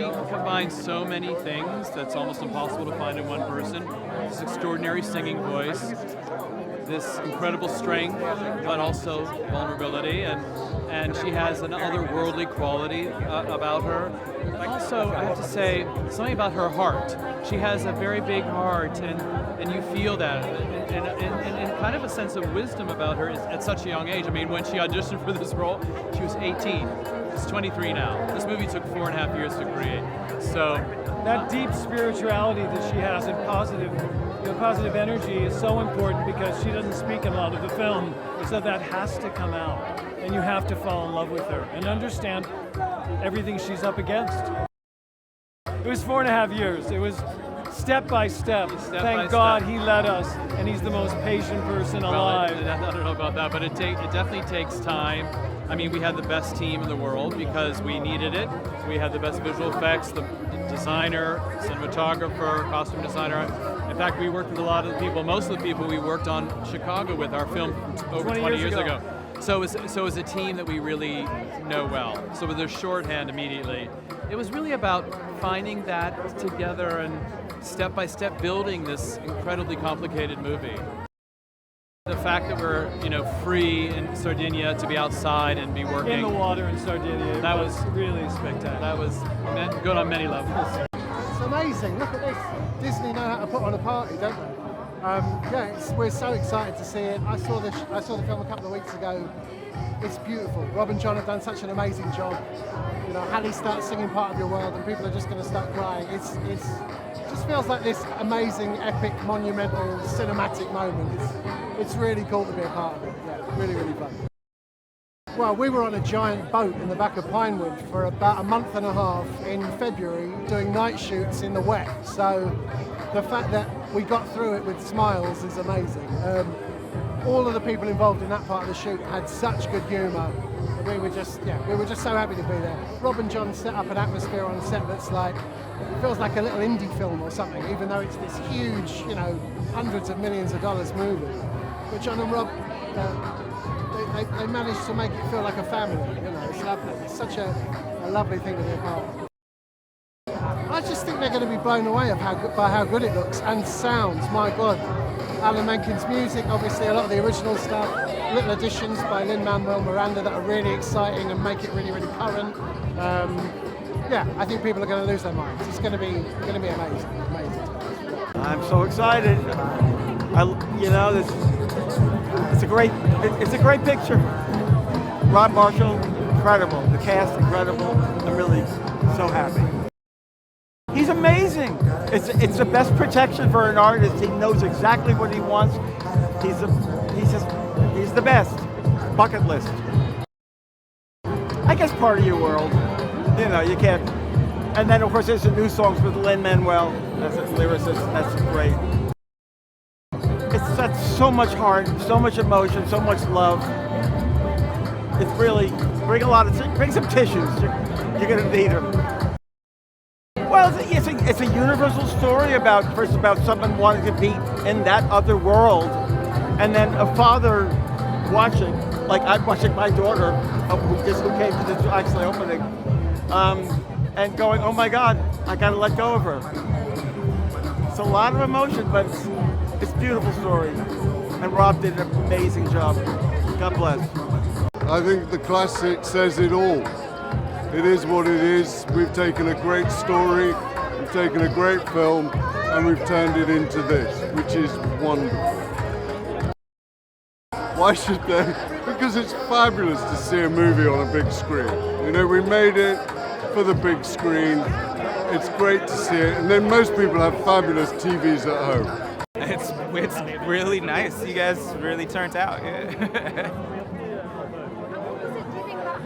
she combines so many things that's almost impossible to find in one person. This extraordinary singing voice, this incredible strength, but also vulnerability, and she has an otherworldly quality about her. Also, I have to say, something about her heart. She has a very big heart, and you feel that, and kind of a sense of wisdom about her at such a young age. I mean, when she auditioned for this role, she was 18. She's 23 now. This movie took 4.5 years to create. So that deep spirituality that she has and positive energy is so important because she doesn't speak in a lot of the film, so that has to come out, and you have to fall in love with her and understand everything she's up against. It was 4.5 years. It was step by step. Thank God he led us, and he's the most patient person alive. I don't know about that, but it definitely takes time. I mean, we had the best team in the world because we needed it. We had the best visual effects, the designer, cinematographer, costume designer. In fact, we worked with a lot of the people, most of the people we worked on Chicago with, our film over 20 years ago. So it was a team that we really know well. So with their shorthand immediately, it was really about finding that together and step by step building this incredibly complicated movie. The fact that we're, free in Sardinia to be outside and be working in the water in Sardinia, that was really spectacular. That was good on many levels. It's amazing. Look at this. Disney know how to put on a party, don't they? We're so excited to see it. I saw the film a couple of weeks ago. It's beautiful. Rob and John have done such an amazing job. Halle starts singing Part of Your World, and people are just going to start crying. It just feels like this amazing, epic, monumental, cinematic moment. It's really cool to be a part of it. Yeah, really, really fun. Well, we were on a giant boat in the back of Pinewood for about a month and a half in February doing night shoots in the wet. So the fact that we got through it with smiles is amazing. All of the people involved in that part of the shoot had such good humour. We were just so happy to be there. Rob and John set up an atmosphere on set that's feels like a little indie film or something, even though it's this huge, hundreds of millions of dollars movie. But John and Rob, they managed to make it feel like a family. It's lovely. It's such a lovely thing to be a part of. I just think they're going to be blown away by how good it looks and sounds. My God, Alan Menken's music, obviously a lot of the original stuff, little additions by Lin-Manuel Miranda that are really exciting and make it really, really current. I think people are going to lose their minds. It's going to be amazing. I'm so excited. It's a great picture. Rob Marshall, incredible. The cast, incredible. I'm really so happy. He's amazing. It's the best protection for an artist. He knows exactly what he wants. He's the best. Bucket list. I guess part of your world. You can't. And then of course there's the new songs with Lin-Manuel as a lyricist. That's great. It's got so much heart, so much emotion, so much love. It's really bring some tissues. You're gonna need them. Well, it's a universal story about someone wanting to be in that other world, and then a father watching, like I'm watching my daughter, who came to the actually opening, and going, oh my God, I gotta let go of her. It's a lot of emotion, but it's a beautiful story, and Rob did an amazing job. God bless. I think the classic says it all. It is what it is. We've taken a great story, we've taken a great film, and we've turned it into this, which is wonderful. Why should they? Because it's fabulous to see a movie on a big screen. We made it for the big screen. It's great to see it, and then most people have fabulous TVs at home. It's really nice. You guys really turned out. Yeah.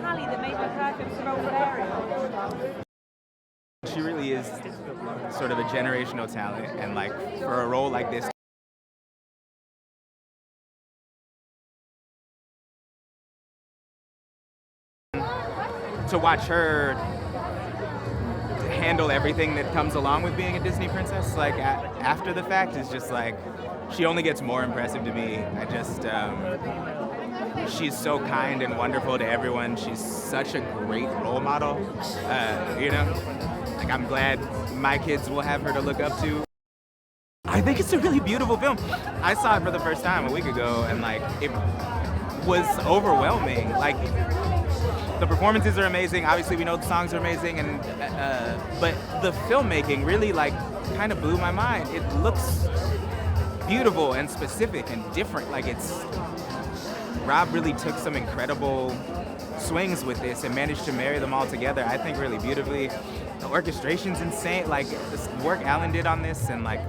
Halle that made her perfect for the role of Ariel? She really is sort of a generational talent, and for a role like this, to watch her handle everything that comes along with being a Disney princess, after the fact, is just she only gets more impressive to me. She's so kind and wonderful to everyone. She's such a great role model. like I'm glad my kids will have her to look up to. I think it's a really beautiful film. I saw it for the first time a week ago, and like it was overwhelming. Like the performances are amazing. Obviously, we know the songs are amazing, and but the filmmaking really like kind of blew my mind. It looks beautiful and specific and different. Like Rob really took some incredible swings with this and managed to marry them all together, I think, really beautifully. The orchestration's insane. Like this work Alan did on this, and like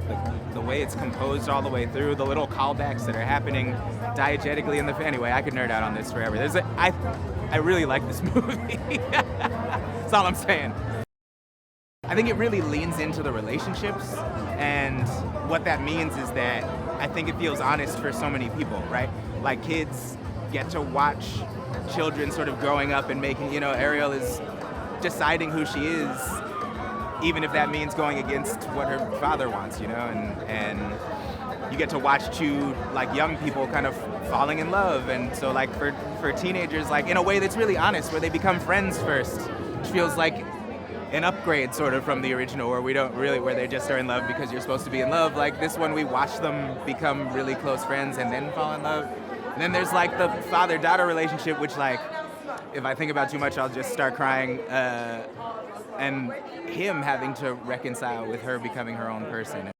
the way it's composed all the way through, the little callbacks that are happening diegetically in the. Anyway, I could nerd out on this forever. I really like this movie. That's all I'm saying. I think it really leans into the relationships, and what that means is that I think it feels honest for so many people, right? Like kids get to watch children sort of growing up and making, Ariel is deciding who she is, even if that means going against what her father wants, and you get to watch two like young people kind of falling in love. And so like for teenagers, like in a way that's really honest, where they become friends first, which feels like an upgrade sort of from the original, where where they just are in love because you're supposed to be in love. Like this one, we watch them become really close friends and then fall in love. And then there's like the father-daughter relationship, which like, if I think about too much, I'll just start crying. And him having to reconcile with her becoming her own person.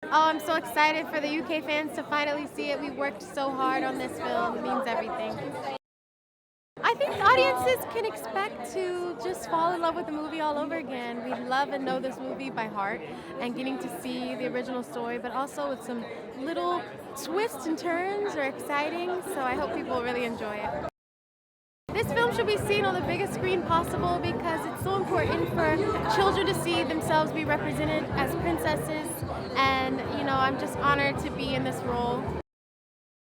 Oh, I'm so excited for the UK fans to finally see it. We worked so hard on this film. It means everything. I think audiences can expect to just fall in love with the movie all over again. We love and know this movie by heart, and getting to see the original story, but also with some little twists and turns are exciting, so I hope people really enjoy it. This film should be seen on the biggest screen possible because it's so important for children to see themselves be represented as princesses, and I'm just honored to be in this role.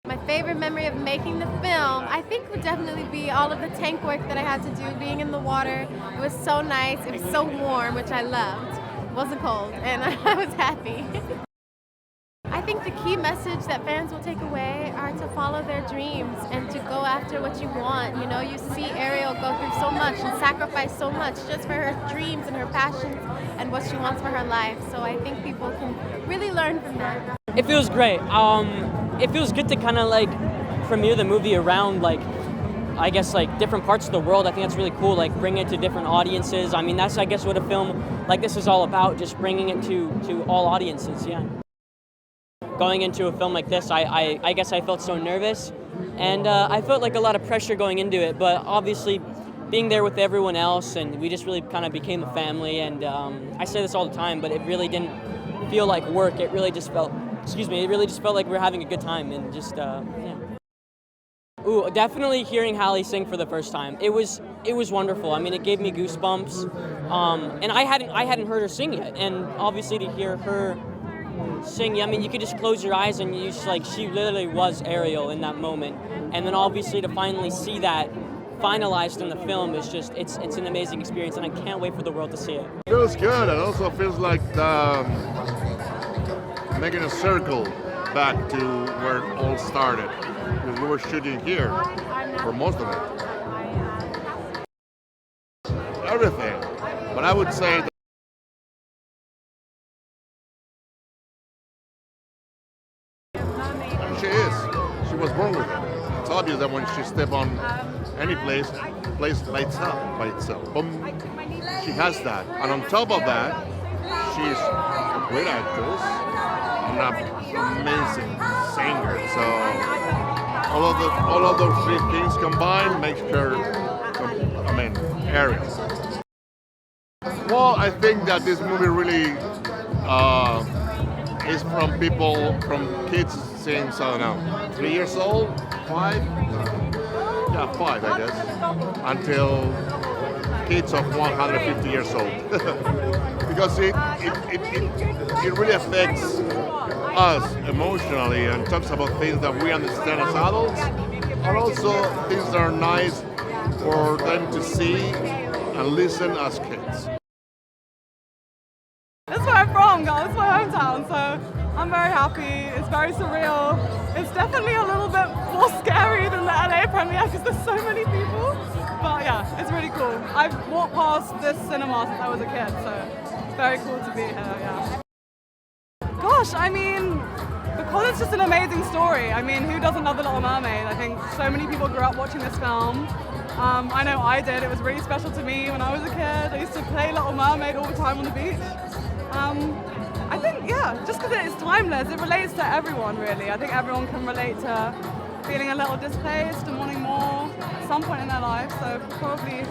My favorite memory of making the film, I think, would definitely be all of the tank work that I had to do, being in the water. It was so nice, it was so warm, which I loved. It wasn't cold, and I was happy. I think the key message that fans will take away are to follow their dreams and to go after what you want. You see Ariel go through so much and sacrifice so much just for her dreams and her passions and what she wants for her life. So I think people can really learn from that. It feels great. It feels good to kind of like premiere the movie around I guess different parts of the world. I think that's really cool, like bringing it to different audiences. I mean, that's I guess what a film like this is all about, just bringing it to all audiences, yeah. Going into a film like this, I guess I felt so nervous, and I felt like a lot of pressure going into it, but obviously being there with everyone else, and we just really kind of became a family, and I say this all the time, but it really didn't feel like work. It really just felt, it really just felt like we were having a good time, and just, yeah. Ooh, definitely hearing Halle sing for the first time. It was wonderful. I mean, it gave me goosebumps, and I hadn't heard her sing yet, and obviously to hear her sing, I mean, you could just close your eyes and you just she literally was Ariel in that moment, and then obviously to finally see that finalized in the film is just, it's an amazing experience, and I can't wait for the world to see it. Feels good, and also feels like making a circle back to where it all started, because we were shooting here for most of it. Everything, but I would say that she was born with it. It's obvious that when she steps on any place lights up by itself. Boom. She has that, and on top of that, she's a great actress and an amazing singer. So all of those three things combined makes her, Ariel. Well, I think that this movie really is from kids since, I don't know, 3 years old, 5? Yeah, 5, I guess, until kids of 150 years old. Because it really affects us emotionally and talks about things that we understand as adults, and also things that are nice for them to see and listen as kids. That's where I'm from, guys. It's my hometown, so I'm very happy. It's very surreal. It's definitely a little bit more scary than the LA premiere because there's so many people. But yeah, it's really cool. I've walked past this cinema since I was a kid, so it's very cool to be here, yeah. Gosh, I mean, because it's just an amazing story. I mean, who doesn't love The Little Mermaid? I think so many people grew up watching this film. I know I did. It was really special to me when I was a kid. I used to play Little Mermaid all the time on the beach. I think, yeah, just because it is timeless, it relates to everyone, really. I think everyone can relate to feeling a little displaced and wanting more at some point in their life, so probably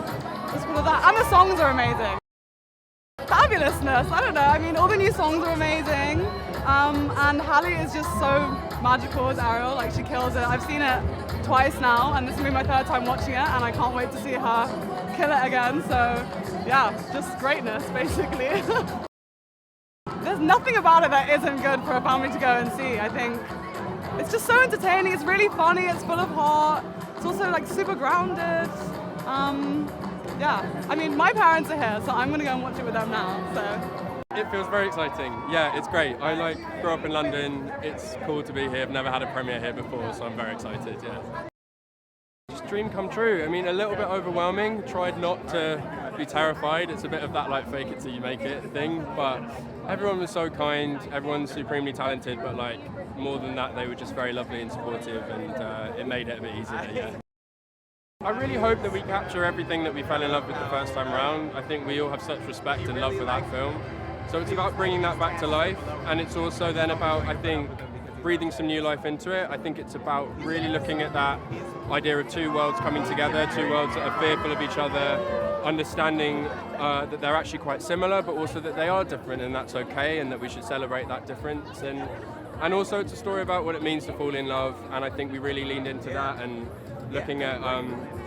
just because of that. And the songs are amazing. Fabulousness, I don't know, I mean, all the new songs are amazing, and Halle is just so magical as Ariel, like she kills it. I've seen it twice now, and this will be my third time watching it, and I can't wait to see her kill it again, so yeah, just greatness, basically. There's nothing about it that isn't good for a family to go and see, I think. It's just so entertaining, it's really funny, it's full of heart, it's also like super grounded. Yeah, I mean, my parents are here, so I'm going to go and watch it with them now, so. It feels very exciting. Yeah, it's great. I grew up in London. It's cool to be here. I've never had a premiere here before, so I'm very excited, yeah. Just dream come true. I mean, a little bit overwhelming. Tried not to be terrified. It's a bit of that like fake it till you make it thing, but everyone was so kind. Everyone's supremely talented, but like more than that, they were just very lovely and supportive, and it made it a bit easier, yeah. I really hope that we capture everything that we fell in love with the first time around. I think we all have such respect and love for that film. So it's about bringing that back to life, and it's also then about, I think, breathing some new life into it. I think it's about really looking at that idea of two worlds coming together, two worlds that are fearful of each other, understanding that they're actually quite similar, but also that they are different, and that's okay, and that we should celebrate that difference. And also it's a story about what it means to fall in love, and I think we really leaned into that, and looking at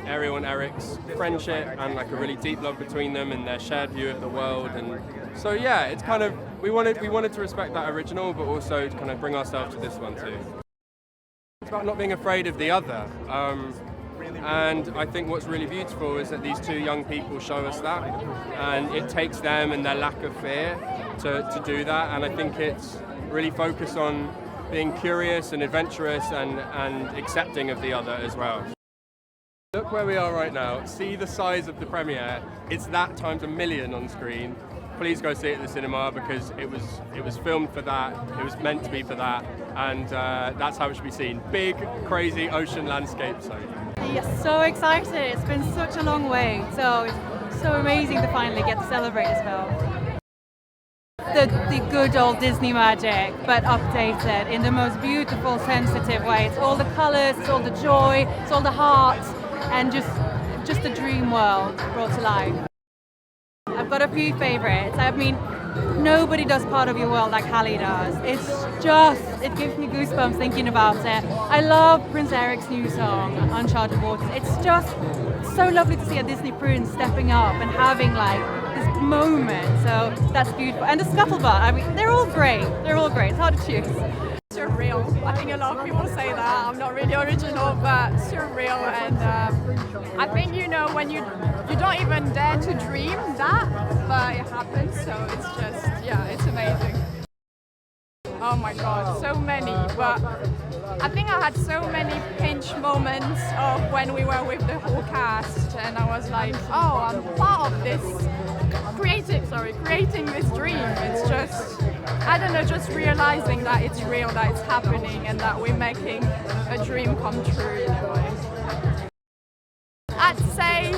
Ariel and Eric's friendship and like a really deep love between them and their shared view of the world. And so yeah, it's kind of, we wanted to respect that original, but also to kind of bring ourselves to this one too. It's about not being afraid of the other. And I think what's really beautiful is that these two young people show us that, and it takes them and their lack of fear to do that. And I think it's really focused on being curious and adventurous and accepting of the other as well. Look where we are right now. See the size of the premiere. It's that times a million on screen. Please go see it at the cinema, because it was filmed for that. It was meant to be for that, and that's how it should be seen. Big, crazy ocean landscape. Yes, so excited. It's been such a long way. So it's so amazing to finally get to celebrate this film. The good old Disney magic, but updated in the most beautiful, sensitive way. It's all the colors, it's all the joy, it's all the heart, and just a dream world brought to life. I've got a few favorites. I mean, nobody does part of your world like Halle does. It gives me goosebumps thinking about it. I love Prince Eric's new song, Uncharted Waters. It's just so lovely to see a Disney prince stepping up and having like this moment. So that's beautiful. And the scuttlebutt, I mean, they're all great. It's hard to choose. Surreal. I think a lot of people say that. I'm not really original, but surreal. And I think, you know, when you don't even dare to dream that, but it happens. So it's just, yeah, it's amazing. Oh my God, so many. But I think I had so many pinch moments of when we were with the whole cast, and I was like, oh, I'm part of this, creating this dream. It's just, I don't know, just realizing that it's real, that it's happening, and that we're making a dream come true in a way. I'd say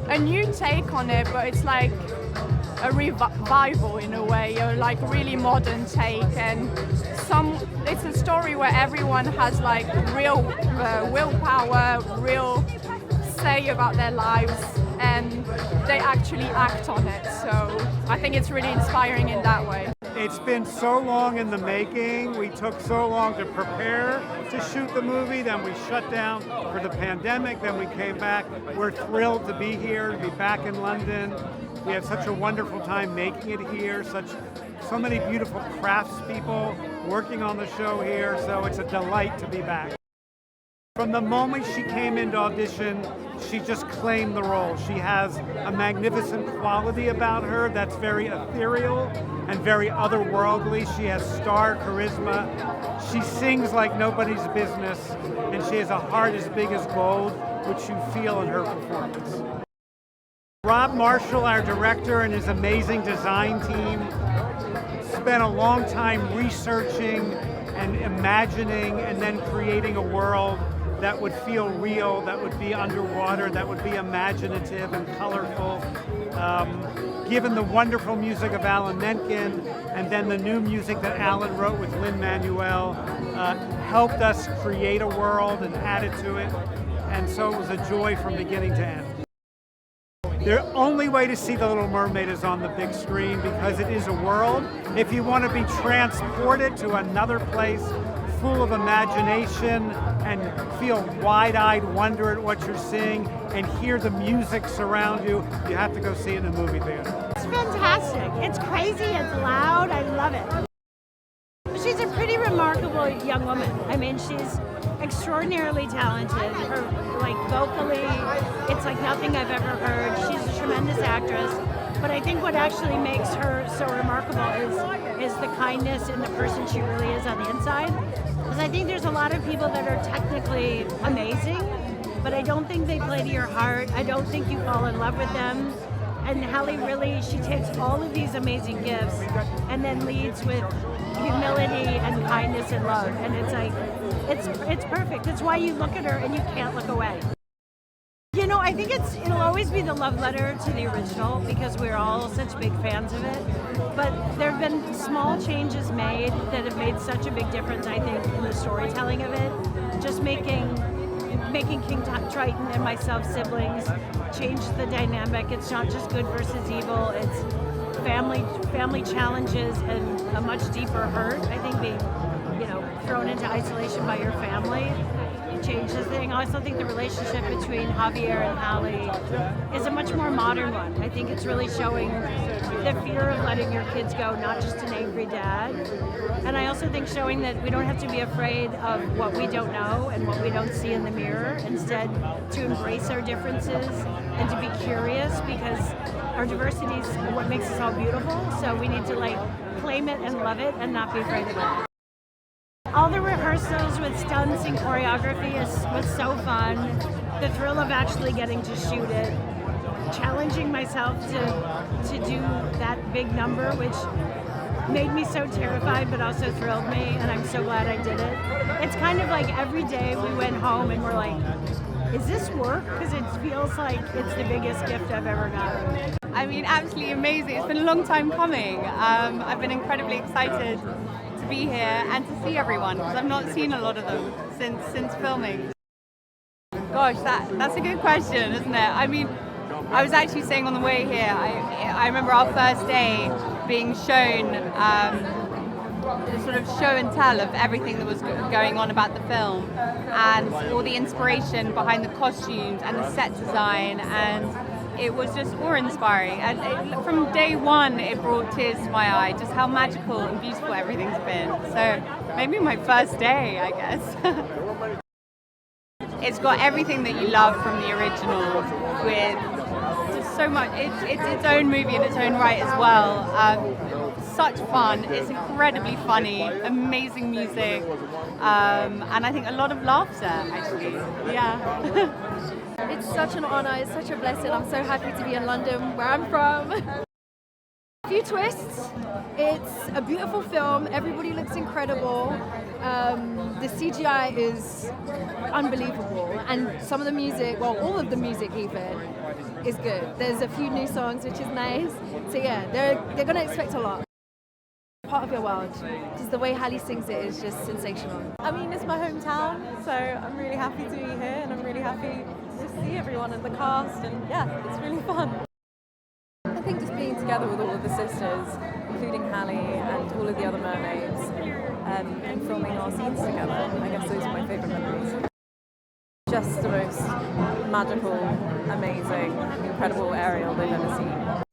a new take on it, but it's like a revival in a way, a like really modern take, and it's a story where everyone has like real willpower, real say about their lives, and they actually act on it. So I think it's really inspiring in that way. It's been so long in the making. We took so long to prepare to shoot the movie, then we shut down for the pandemic, then we came back. We're thrilled to be here, to be back in London. We had such a wonderful time making it here, so many beautiful craftspeople working on the show here, so it's a delight to be back. From the moment she came into audition, she just claimed the role. She has a magnificent quality about her that's very ethereal and very otherworldly. She has star charisma. She sings like nobody's business, and she has a heart as big as gold, which you feel in her performance. Rob Marshall, our director, and his amazing design team spent a long time researching and imagining and then creating a world that would feel real, that would be underwater, that would be imaginative and colorful. Given the wonderful music of Alan Menken and then the new music that Alan wrote with Lin-Manuel, helped us create a world and add it to it. And so it was a joy from beginning to end. The only way to see The Little Mermaid is on the big screen because it is a world. If you want to be transported to another place full of imagination and feel wide-eyed wonder at what you're seeing and hear the music surround you, you have to go see it in a movie theater. It's fantastic. It's crazy, it's loud, I love it. She's a pretty remarkable young woman. I mean, she's extraordinarily talented. Her, like, vocally, it's like nothing I've ever heard. She's a tremendous actress. But I think what actually makes her so remarkable is the kindness in the person she really is on the inside. Because I think there's a lot of people that are technically amazing, but I don't think they play to your heart. I don't think you fall in love with them. And Halle really, she takes all of these amazing gifts and then leads with humility and kindness and love. And it's like, it's perfect. It's why you look at her and you can't look away. You know, I think it'll always be the love letter to the original because we're all such big fans of it. But there have been small changes made that have made such a big difference, I think, in the storytelling of it. Just making King Triton and myself siblings change the dynamic. It's not just good versus evil. It's family challenges and a much deeper hurt. I think being, thrown into isolation by your family changes the thing. I also think the relationship between Javier and Halle is a much more modern one. I think it's really showing the fear of letting your kids go, not just an angry dad. And I also think showing that we don't have to be afraid of what we don't know and what we don't see in the mirror. Instead, to embrace our differences and to be curious because our diversity is what makes us all beautiful. So we need to claim it and love it and not be afraid of it. All the rehearsals with stunts and choreography was so fun. The thrill of actually getting to shoot it, challenging myself to do that big number, which made me so terrified but also thrilled me, and I'm so glad I did it. It's kind of like every day we went home and we're like, is this work? Because it feels like it's the biggest gift I've ever gotten. I mean, absolutely amazing. It's been a long time coming. I've been incredibly excited to be here and to see everyone because I've not seen a lot of them since filming. Gosh, that's a good question, isn't it? I mean, I was actually saying on the way here, I remember our first day being shown the sort of show and tell of everything that was going on about the film and all the inspiration behind the costumes and the set design, and it was just awe-inspiring. And from day one, it brought tears to my eye, just how magical and beautiful everything's been. So maybe my first day, I guess. It's got everything that you love from the original with just so much. It's its own movie in its own right as well. Such fun. It's incredibly funny, amazing music, and I think a lot of laughter, actually. Yeah. It's such an honor, it's such a blessing. I'm so happy to be in London, where I'm from. A few twists. It's a beautiful film. Everybody looks incredible. The CGI is unbelievable, and some of the music, well, all of the music even, is good. There's a few new songs, which is nice. So yeah, they're gonna expect a lot. Part of your world. Just the way Halle sings it is just sensational. I mean, it's my hometown, so I'm really happy to be here, and I'm really happy to see everyone and the cast, and yeah, it's really fun. I think just being together with all of the sisters, including Halle and all of the other mermaids, and filming our scenes together, I guess those are my favourite memories. Just the most magical, amazing, incredible Ariel they've ever seen.